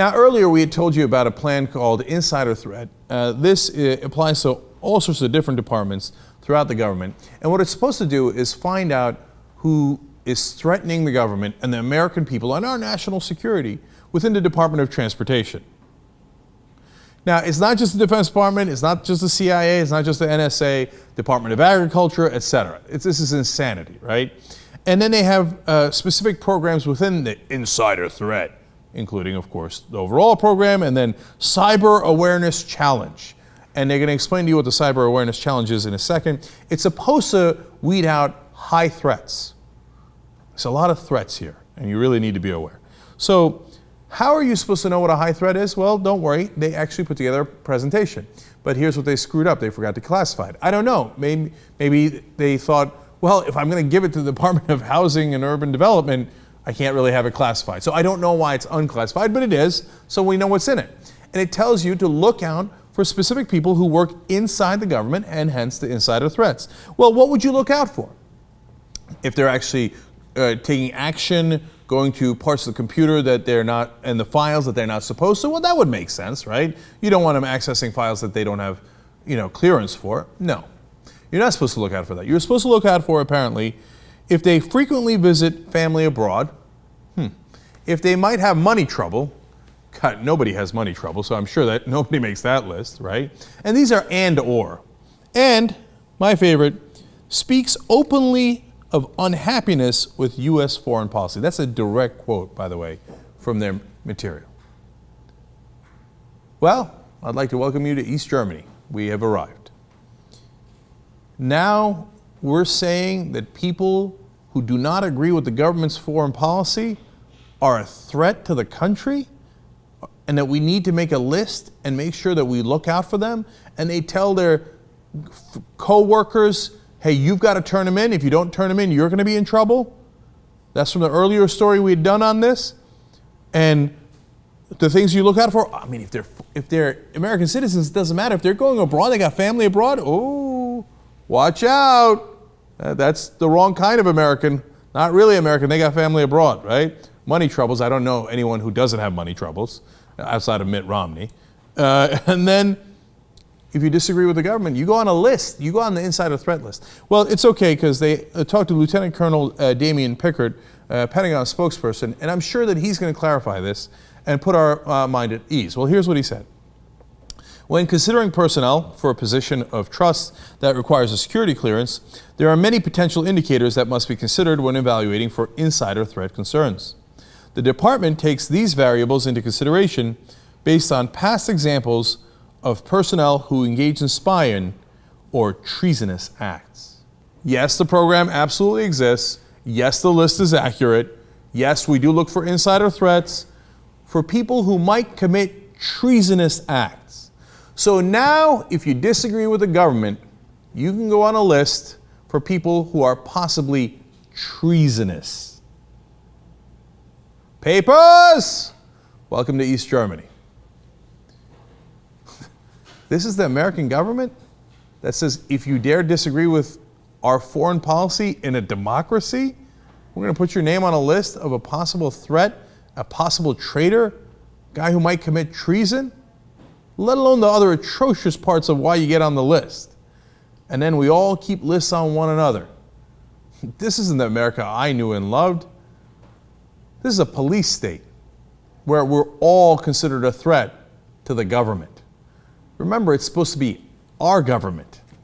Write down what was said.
Now, earlier we had told you about a plan called insider threat. This applies to all sorts of different departments throughout the government. And what it's supposed to do is find out who is threatening the government and the American people and our national security within the Department of Transportation. Now, it's not just the Defense Department, it's not just the CIA, it's not just the NSA, Department of Agriculture, etc. This is insanity, right? And then they have specific programs within the insider threat, including, of course, the overall program and then Cyber Awareness Challenge. And they're going to explain to you what the Cyber Awareness Challenge is in a second. It's supposed to weed out high threats. There's a lot of threats here, and you really need to be aware. So, how are you supposed to know what a high threat is? Well, don't worry. They actually put together a presentation. But here's what they screwed up. They forgot to classify it. I don't know. Maybe they thought, well, if I'm going to give it to the Department of Housing and Urban Development, I can't really have it classified. So I don't know why it's unclassified, but it is, so we know what's in it. And it tells you to look out for specific people who work inside the government and hence the insider threats. Well, what would you look out for? If they're actually taking action, going to parts of the computer that they're not, and the files that they're not supposed to, well, that would make sense, right? You don't want them accessing files that they don't have, clearance for. No, you're not supposed to look out for that. You're supposed to look out for, apparently, if they frequently visit family abroad, if they might have money trouble. God, nobody has money trouble, so I'm sure that nobody makes that list, right? And these are and/or. And, my favorite, speaks openly of unhappiness with U.S. foreign policy. That's a direct quote, by the way, from their material. Well, I'd like to welcome you to East Germany. We have arrived. Now we're saying that people who do not agree with the government's foreign policy are a threat to the country, and that we need to make a list and make sure that we look out for them, and they tell their co-workers, hey, you've got to turn them in. If you don't turn them in, you're going to be in trouble. That's from the earlier story we had done on this. And the things you look out for, I mean, if they're American citizens, it doesn't matter. If they're going abroad, they got family abroad, oh, watch out. That's the wrong kind of American. Not really American, they got family abroad, right? Money troubles, I don't know anyone who doesn't have money troubles, outside of Mitt Romney. And then, if you disagree with the government, you go on a list. You go on the insider threat list. Well, it's okay because they talked to Lieutenant Colonel Damian Pickard, Pentagon spokesperson, and I'm sure that he's going to clarify this and put our mind at ease. Well, here's what he said. When considering personnel for a position of trust that requires a security clearance, there are many potential indicators that must be considered when evaluating for insider threat concerns. The department takes these variables into consideration based on past examples of personnel who engage in spying or treasonous acts. Yes, the program absolutely exists. Yes, the list is accurate. Yes, we do look for insider threats for people who might commit treasonous acts. So now, if you disagree with the government, you can go on a list for people who are possibly treasonous. Papers! Welcome to East Germany. This is the American government that says if you dare disagree with our foreign policy in a democracy, we're going to put your name on a list of a possible threat, a possible traitor, guy who might commit treason, let alone the other atrocious parts of why you get on the list. And then we all keep lists on one another. This isn't the America I knew and loved. This is a police state where we're all considered a threat to the government. Remember, it's supposed to be our government.